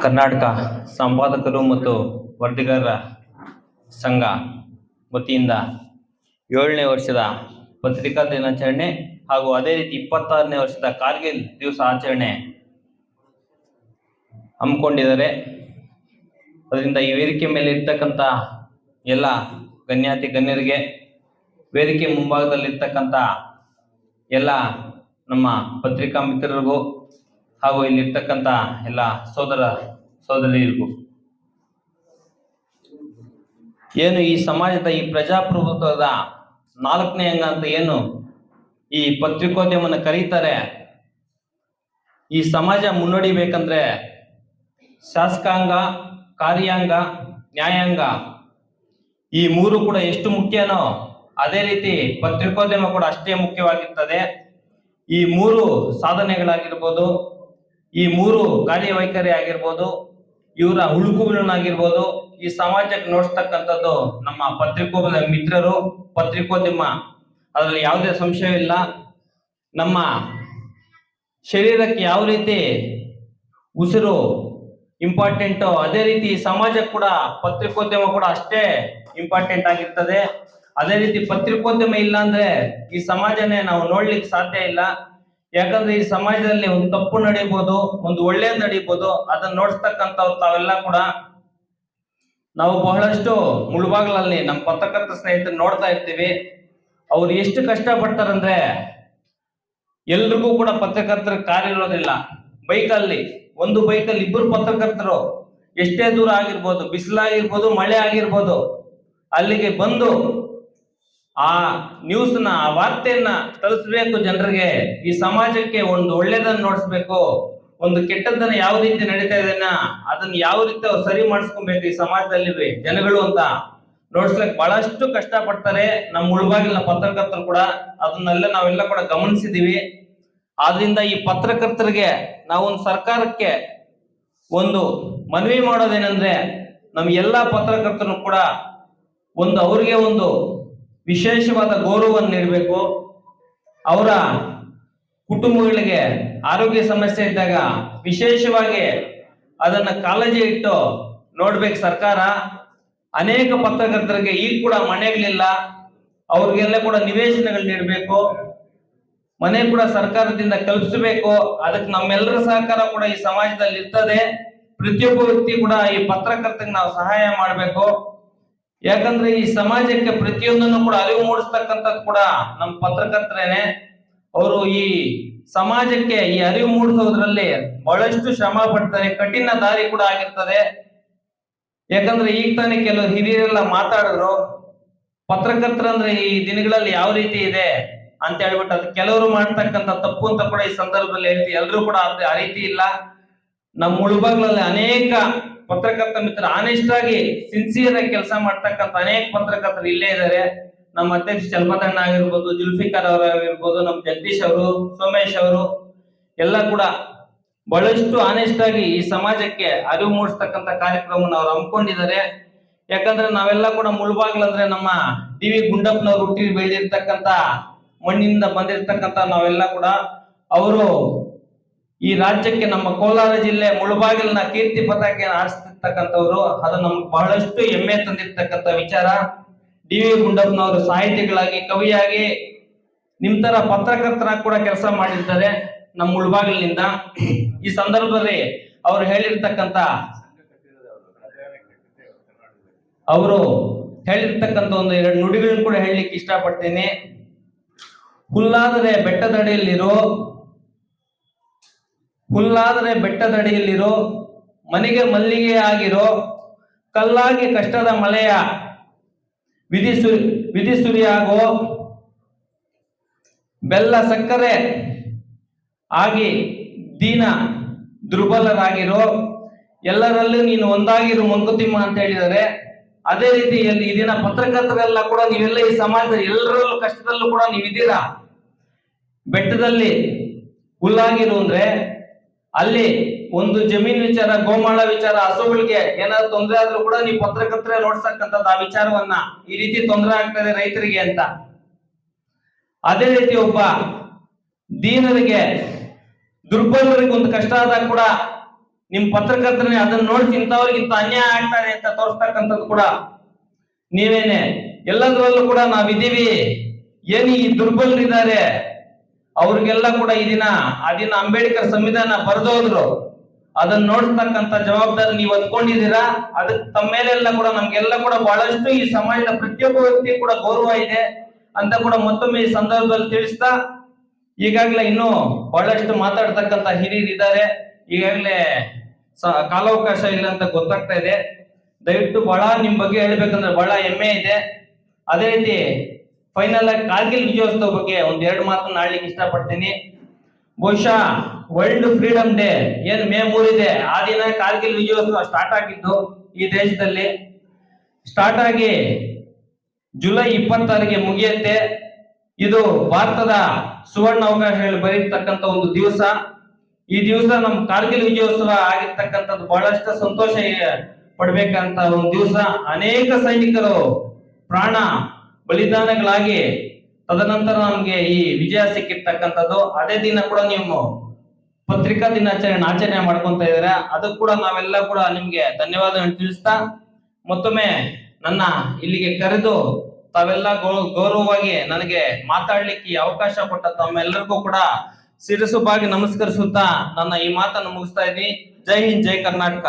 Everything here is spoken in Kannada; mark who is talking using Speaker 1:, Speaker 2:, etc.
Speaker 1: ಕರ್ನಾಟಕ ಸಂಪಾದಕರು ಮತ್ತು ವರದಿಗಾರರ ಸಂಘ ವತಿಯಿಂದ 7ನೇ ವರ್ಷದ ಪತ್ರಿಕಾ ದಿನಾಚರಣೆ ಹಾಗೂ ಅದೇ ರೀತಿ 26ನೇ ವರ್ಷದ ಕಾರ್ಗಿಲ್ ದಿವಸ ಆಚರಣೆ ಹಮ್ಮಿಕೊಂಡಿದ್ದಾರೆ. ಅದರಿಂದ ಈ ವೇದಿಕೆ ಮೇಲೆ ಇರ್ತಕ್ಕಂಥ ಎಲ್ಲ ಗಣ್ಯಾತಿ ಗಣ್ಯರಿಗೆ, ವೇದಿಕೆ ಮುಂಭಾಗದಲ್ಲಿರ್ತಕ್ಕಂಥ ಎಲ್ಲ ನಮ್ಮ ಪತ್ರಿಕಾ ಮಿತ್ರರಿಗೂ ಹಾಗೂ ಇಲ್ಲಿರ್ತಕ್ಕಂಥ ಎಲ್ಲ ಸೋದರ ಸೋದರಿಯರಿಗೂ, ಏನು ಈ ಸಮಾಜದ ಈ ಪ್ರಜಾಪ್ರಭುತ್ವದ 4ನೇ ಅಂಗ ಅಂತ ಏನು ಈ ಪತ್ರಿಕೋದ್ಯಮನ ಕರೀತಾರೆ, ಈ ಸಮಾಜ ಮುನ್ನಡಿಬೇಕಂದ್ರೆ ಶಾಸಕಾಂಗ, ಕಾರ್ಯಾಂಗ, ನ್ಯಾಯಾಂಗ ಈ ಮೂರು ಕೂಡ ಎಷ್ಟು ಮುಖ್ಯನೋ ಅದೇ ರೀತಿ ಪತ್ರಿಕೋದ್ಯಮ ಕೂಡ ಅಷ್ಟೇ ಮುಖ್ಯವಾಗಿರ್ತದೆ. ಈ ಮೂರು ಸಾಧನೆಗಳಾಗಿರ್ಬೋದು, ಈ ಮೂರು ಕಾರ್ಯವೈಖರಿ ಆಗಿರ್ಬೋದು, ಇವರ ಹುಳುಕುಗಳನ್ನಾಗಿರ್ಬೋದು, ಈ ಸಮಾಜಕ್ಕೆ ನೋಡ್ತಕ್ಕಂಥದ್ದು ನಮ್ಮ ಪತ್ರಿಕೋದ್ಯಮ ಮಿತ್ರರು, ಪತ್ರಿಕೋದ್ಯಮ, ಅದರಲ್ಲಿ ಯಾವುದೇ ಸಂಶಯವಿಲ್ಲ. ನಮ್ಮ ಶರೀರಕ್ಕೆ ಯಾವ ರೀತಿ ಉಸಿರು ಇಂಪಾರ್ಟೆಂಟು ಅದೇ ರೀತಿ ಸಮಾಜಕ್ಕೆ ಕೂಡ ಪತ್ರಿಕೋದ್ಯಮ ಕೂಡ ಅಷ್ಟೇ ಇಂಪಾರ್ಟೆಂಟ್ ಆಗಿರ್ತದೆ. ಅದೇ ರೀತಿ ಪತ್ರಿಕೋದ್ಯಮ ಇಲ್ಲ ಅಂದ್ರೆ ಈ ಸಮಾಜನೇ ನಾವು ನೋಡ್ಲಿಕ್ಕೆ ಸಾಧ್ಯ ಇಲ್ಲ. ಯಾಕಂದ್ರೆ ಈ ಸಮಾಜದಲ್ಲಿ ಒಂದು ತಪ್ಪು ನಡೀಬಹುದು, ಒಂದು ಒಳ್ಳೇದು ನಡೀಬಹುದು, ಅದನ್ನ ನೋಡ್ತಕ್ಕಂಥವ್ರು ತಾವೆಲ್ಲ ಕೂಡ ನಾವು ಬಹಳಷ್ಟು ಮುಳುಬಾಗಿಲಲ್ಲಿ ನಮ್ಮ ಪತ್ರಕರ್ತ ಸ್ನೇಹಿತರು ನೋಡ್ತಾ ಇರ್ತೀವಿ. ಅವ್ರು ಎಷ್ಟು ಕಷ್ಟ ಪಡ್ತಾರಂದ್ರೆ ಎಲ್ರಿಗೂ ಕೂಡ ಪತ್ರಕರ್ತರ ಕಾರ್ಯ ಇರೋದಿಲ್ಲ. ಬೈಕಲ್ಲಿ ಒಂದು ಬೈಕಲ್ಲಿ ಇಬ್ಬರು ಪತ್ರಕರ್ತರು ಎಷ್ಟೇ ದೂರ ಆಗಿರ್ಬೋದು, ಬಿಸಿಲಾಗಿರ್ಬೋದು, ಮಳೆ ಆಗಿರ್ಬೋದು, ಅಲ್ಲಿಗೆ ಬಂದು ಆ ನ್ಯೂಸ್ನ, ಆ ವಾರ್ತೆಯನ್ನ ತಲುಪಿಸ್ಬೇಕು ಜನರಿಗೆ. ಈ ಸಮಾಜಕ್ಕೆ ಒಂದು ಒಳ್ಳೇದನ್ನ ನೋಡಿಸ್ಬೇಕು, ಒಂದು ಕೆಟ್ಟದ್ದನ್ನ ಯಾವ ರೀತಿ ನಡೀತಾ ಇದೆನ ಅದನ್ನ ಯಾವ ರೀತಿ ಅವ್ರು ಸರಿ ಮಾಡಿಸ್ಕೊಬೇಕು ಈ ಸಮಾಜದಲ್ಲಿ ಜನಗಳು ಅಂತ ನೋಡ್ಸ್ಲಿಕ್ಕೆ ಬಹಳಷ್ಟು ಕಷ್ಟ ಪಡ್ತಾರೆ ನಮ್ಮ ಮುಳುಬಾಗಿಲಿನ ಪತ್ರಕರ್ತರು ಕೂಡ. ಅದನ್ನೆಲ್ಲ ನಾವೆಲ್ಲ ಕೂಡ ಗಮನಿಸಿದೀವಿ. ಆದ್ರಿಂದ ಈ ಪತ್ರಕರ್ತರಿಗೆ ನಾವೊಂದು ಸರ್ಕಾರಕ್ಕೆ ಒಂದು ಮನವಿ ಮಾಡೋದೇನೆಂದ್ರೆ, ನಮ್ಮ ಎಲ್ಲಾ ಪತ್ರಕರ್ತರು ಕೂಡ ಒಂದು ಅವರಿಗೆ ಒಂದು ವಿಶೇಷವಾದ ಗೌರವವನ್ನು ನೀಡಬೇಕು. ಅವರ ಕುಟುಂಬಗಳಿಗೆ ಆರೋಗ್ಯ ಸಮಸ್ಯೆ ಇದ್ದಾಗ ವಿಶೇಷವಾಗಿ ಅದನ್ನ ಕಾಳಜಿ ಇಟ್ಟು ನೋಡ್ಬೇಕು ಸರ್ಕಾರ. ಅನೇಕ ಪತ್ರಕರ್ತರಿಗೆ ಈಗ ಕೂಡ ಮನೆಗಳಿಲ್ಲ, ಅವ್ರಿಗೆಲ್ಲ ಕೂಡ ನಿವೇಶನಗಳು ನೀಡಬೇಕು, ಮನೆ ಕೂಡ ಸರ್ಕಾರದಿಂದ ಕಲ್ಪಿಸಬೇಕು. ಅದಕ್ಕೆ ನಮ್ಮೆಲ್ಲರ ಸಹಕಾರ ಕೂಡ ಈ ಸಮಾಜದಲ್ಲಿ ಇರ್ತದೆ. ಪ್ರತಿಯೊಬ್ಬ ವ್ಯಕ್ತಿ ಕೂಡ ಈ ಪತ್ರಕರ್ತರಿಗೆ ನಾವು ಸಹಾಯ ಮಾಡಬೇಕು. ಯಾಕಂದ್ರೆ ಈ ಸಮಾಜಕ್ಕೆ ಪ್ರತಿಯೊಂದನ್ನು ಕೂಡ ಅರಿವು ಮೂಡಿಸ್ತಕ್ಕಂಥದ್ದು ಕೂಡ ನಮ್ಮ ಪತ್ರಕರ್ತರೇನೆ. ಅವರು ಈ ಸಮಾಜಕ್ಕೆ ಈ ಅರಿವು ಮೂಡಿಸೋದ್ರಲ್ಲಿ ಬಹಳಷ್ಟು ಶ್ರಮ ಪಡ್ತಾರೆ, ಕಠಿಣ ದಾರಿ ಕೂಡ ಆಗಿರ್ತದೆ. ಯಾಕಂದ್ರೆ ಈಗ ತಾನೇ ಕೆಲವರು ಹಿರಿಯರೆಲ್ಲ ಮಾತಾಡಿದ್ರು, ಪತ್ರಕರ್ತರಂದ್ರೆ ಈ ದಿನಗಳಲ್ಲಿ ಯಾವ ರೀತಿ ಇದೆ ಅಂತ ಹೇಳ್ಬಿಟ್ಟು, ಅದು ಕೆಲವರು ಮಾಡ್ತಕ್ಕಂಥ ತಪ್ಪು ಅಂತ ಕೂಡ ಈ ಸಂದರ್ಭದಲ್ಲಿ ಹೇಳ್ತೀವಿ. ಎಲ್ಲರೂ ಕೂಡ ಆ ರೀತಿ ಇಲ್ಲ. ನಮ್ಮ ಮುಳುಬಾಗ್ಲಲ್ಲಿ ಅನೇಕ ಪತ್ರಕರ್ತ ಮಿತ್ರ ಆನೆಸ್ಟ್ ಆಗಿ ಸಿನ್ಸಿಯರ್ ಆಗಿ ಕೆಲಸ ಮಾಡ್ತಕ್ಕಂಥ ಅನೇಕ ಪತ್ರಕರ್ತರು ಇಲ್ಲೇ ಇದ್ದಾರೆ. ನಮ್ಮ ಅಧ್ಯಕ್ಷ ಚಲಪತಣ್ಣ ಆಗಿರ್ಬೋದು, ಜುಲ್ಫಿಕರ್ ಅವರು ಆಗಿರ್ಬೋದು, ನಮ್ಮ ಜಗದೀಶ್ ಅವರು, ಸೋಮೇಶ್ ಅವರು ಎಲ್ಲ ಕೂಡ ಬಹಳಷ್ಟು ಆನೆಸ್ಟ್ ಆಗಿ ಈ ಸಮಾಜಕ್ಕೆ ಅರಿವು ಮೂಡಿಸ್ತಕ್ಕಂಥ ಕಾರ್ಯಕ್ರಮವನ್ನು ಅವ್ರು ಹಮ್ಮಿಕೊಂಡಿದ್ದಾರೆ. ಯಾಕಂದ್ರೆ ನಾವೆಲ್ಲ ಕೂಡ ಮುಳುಬಾಗ್ಲಂದ್ರೆ ನಮ್ಮ ಡಿ.ವಿ. ಗುಂಡಪ್ಪನವ್ರು ಹುಟ್ಟಿ ಬೆಳೆದಿರ್ತಕ್ಕಂಥ ಮಣ್ಣಿನಿಂದ ಬಂದಿರ್ತಕ್ಕಂಥ ನಾವೆಲ್ಲ ಕೂಡ. ಅವರು ಈ ರಾಜ್ಯಕ್ಕೆ ನಮ್ಮ ಕೋಲಾರ ಜಿಲ್ಲೆ ಮುಳುಬಾಗಿಲಿನ ಕೀರ್ತಿ ಪತಾಕೆಯನ್ನು ಆರಿಸ್ತಿರ್ತಕ್ಕಂಥವ್ರು. ಅದು ನಮ್ಗೆ ಬಹಳಷ್ಟು ಹೆಮ್ಮೆ ತಂದಿರ್ತಕ್ಕಂಥ ವಿಚಾರ. ಡಿ.ವಿ. ಗುಂಡಪ್ಪನವರು ಸಾಹಿತಿಗಳಾಗಿ, ಕವಿಯಾಗಿ, ನಿಮ್ ತರ ಪತ್ರಕರ್ತರಾಗಿ ಕೂಡ ಕೆಲಸ ಮಾಡಿರ್ತಾರೆ ನಮ್ಮ ಮುಳುಬಾಗಿಲಿನಿಂದ. ಈ ಸಂದರ್ಭದಲ್ಲಿ ಅವರು ಹೇಳಿರ್ತಕ್ಕಂಥ ಒಂದು 2 ನುಡಿಗಳನ್ನು ಕೂಡ ಹೇಳಲಿಕ್ಕೆ ಇಷ್ಟಪಡ್ತೀನಿ. ಹುಲ್ಲಾದರೆ ಬೆಟ್ಟದಡಿಯಲ್ಲಿರೋ, ಮನೆಗೆ ಮಲ್ಲಿಗೆ ಆಗಿರೋ, ಕಲ್ಲಾಗಿ ಕಷ್ಟದ ಮಳೆಯ ವಿಧಿ ಸುರಿಯಾಗೋ, ಬೆಲ್ಲ ಸಕ್ಕರೆ ಆಗಿ ದೀನ ದುರ್ಬಲರಾಗಿರೋ, ಎಲ್ಲರಲ್ಲೂ ನೀನು ಒಂದಾಗಿರು ಮಂಕುತಿಮ್ಮ ಅಂತ ಹೇಳಿದ್ದಾರೆ. ಅದೇ ರೀತಿಯಲ್ಲಿ ಈ ದಿನ ಪತ್ರಕರ್ತರೆಲ್ಲ ಕೂಡ ನೀವೆಲ್ಲ ಈ ಸಮಾಜದ ಎಲ್ಲರಲ್ಲೂ ಕಷ್ಟದಲ್ಲೂ ಕೂಡ ನೀವಿದ್ದೀರಾ. ಬೆಟ್ಟದಲ್ಲಿ ಹುಲ್ಲಾಗಿರು ಅಂದ್ರೆ ಅಲ್ಲಿ ಒಂದು ಜಮೀನ್ ವಿಚಾರ, ಗೋಮಾಳ ವಿಚಾರ, ಹಸುಗಳಿಗೆ ಏನಾದ್ರು ತೊಂದರೆ ಆದ್ರೂ ಕೂಡ ನೀವು ಪತ್ರಕರ್ತರೇ ನೋಡ್ಸಕ್ಕಂಥದ್ದು ಆ ವಿಚಾರವನ್ನ, ಈ ರೀತಿ ತೊಂದರೆ ಆಗ್ತದೆ ರೈತರಿಗೆ ಅಂತ. ಅದೇ ರೀತಿ ಒಬ್ಬ ದೀನರಿಗೆ, ದುರ್ಬಲರಿಗೆ ಒಂದು ಕಷ್ಟ ಆದಾಗ ಕೂಡ ನಿಮ್ ಪತ್ರಕರ್ತರೇ ಅದನ್ನ ನೋಡಿಸಿ ಇಂಥವ್ರಿಗೆ ಇಂಥ ಅನ್ಯಾಯ ಆಗ್ತಾ ಇದೆ ಅಂತ ತೋರಿಸ್ತಕ್ಕಂಥದ್ದು ಕೂಡ ನೀವೇನೆ. ಎಲ್ಲದರಲ್ಲೂ ಕೂಡ ನಾವಿದ್ದೀವಿ. ಏನು ಈ ದುರ್ಬಲರಿದ್ದಾರೆ ಅವ್ರಿಗೆಲ್ಲ ಕೂಡ ಆ ದಿನ ಅಂಬೇಡ್ಕರ್ ಸಂವಿಧಾನ ಬರೆದೋದ್ರು, ಅದನ್ನ ನೋಡ್ತಕ್ಕಂಥ ಜವಾಬ್ದಾರಿ ನೀವು ಹೊತ್ಕೊಂಡಿದ್ದೀರಾ. ಅದಕ್ಕೆ ತಮ್ಮ ಮೇಲೆಲ್ಲ ಕೂಡ ನಮ್ಗೆಲ್ಲ ಕೂಡ ಬಹಳಷ್ಟು ಈ ಸಮಾಜದ ಪ್ರತಿಯೊಬ್ಬ ವ್ಯಕ್ತಿ ಕೂಡ ಗೌರವ ಇದೆ ಅಂತ ಕೂಡ ಮತ್ತೊಮ್ಮೆ ಈ ಸಂದರ್ಭದಲ್ಲಿ ತಿಳಿಸ್ತಾ, ಈಗಾಗಲೇ ಇನ್ನೂ ಬಹಳಷ್ಟು ಮಾತಾಡ್ತಕ್ಕಂಥ ಹಿರಿಯರಿದ್ದಾರೆ. ಈಗಾಗಲೇ ಕಾಲಾವಕಾಶ ಇಲ್ಲ ಅಂತ ಗೊತ್ತಾಗ್ತಾ ಇದೆ. ದಯವಿಟ್ಟು ಬಹಳ ನಿಮ್ ಬಗ್ಗೆ ಹೇಳ್ಬೇಕಂದ್ರೆ ಬಹಳ ಹೆಮ್ಮೆ ಇದೆ. ಅದೇ ರೀತಿ ಫೈನಲ್ ಆಗಿ ಕಾರ್ಗಿಲ್ ವಿಜಯೋತ್ಸವ ಬಗ್ಗೆ ಒಂದೆರಡು ಮಾತನ್ನ ಆಡ್ಲಿಕ್ಕೆ ಇಷ್ಟಪಡ್ತೀನಿ. ಬಹುಶಃ ವರ್ಲ್ಡ್ ಫ್ರೀಡಮ್ ಡೇ ಏನ್ ಮೇ 3 ಇದೆ, ಆ ದಿನ ಕಾರ್ಗಿಲ್ ವಿಜಯೋತ್ಸವ ಸ್ಟಾರ್ಟ್ ಆಗಿದ್ದು ಈ ದೇಶದಲ್ಲಿ. ಸ್ಟಾರ್ಟ್ ಆಗಿ ಜುಲೈ 26ಗೆ ಮುಗಿಯುತ್ತೆ. ಇದು ಭಾರತದ ಸುವರ್ಣ ಅವಕಾಶಗಳು ಬರೀತಕ್ಕಂಥ ಒಂದು ದಿವಸ. ಈ ದಿವಸ ನಮ್ ಕಾರ್ಗಿಲ್ ವಿಜಯೋತ್ಸವ ಆಗಿರ್ತಕ್ಕಂಥದ್ದು ಬಹಳಷ್ಟು ಸಂತೋಷ ಪಡ್ಬೇಕಂತ ಒಂದು ದಿವಸ. ಅನೇಕ ಸೈನಿಕರು ಪ್ರಾಣ ಬಲಿದಾನಗಳಾಗಿ ತದನಂತರ ನಮ್ಗೆ ಈ ವಿಜಯ ಸಿಕ್ಕಿರ್ತಕ್ಕಂಥದ್ದು. ಅದೇ ದಿನ ಕೂಡ ನೀವು ಪತ್ರಿಕಾ ದಿನಾಚರಣೆ ಆಚರಣೆ ಮಾಡ್ಕೊಂತ ಇದಾರೆ. ಅದಕ್ಕೆ ಕೂಡ ನಾವೆಲ್ಲ ಕೂಡ ನಿಮ್ಗೆ ಧನ್ಯವಾದಗಳನ್ನು ತಿಳಿಸ್ತಾ, ಮತ್ತೊಮ್ಮೆ ನನ್ನ ಇಲ್ಲಿಗೆ ಕರೆದು ತಾವೆಲ್ಲ ಗೌರವವಾಗಿ ನನಗೆ ಮಾತಾಡ್ಲಿಕ್ಕೆ ಈ ಅವಕಾಶ ಕೊಟ್ಟ ತಮ್ಮೆಲ್ಲರಿಗೂ ಕೂಡ ಶಿರಸುಬಾಗಿ ನಮಸ್ಕರಿಸುತ್ತಾ ನನ್ನ ಈ ಮಾತನ್ನು ಮುಗಿಸ್ತಾ ಇದ್ದೀನಿ. ಜೈ ಹಿಂದ್, ಜೈ ಕರ್ನಾಟಕ.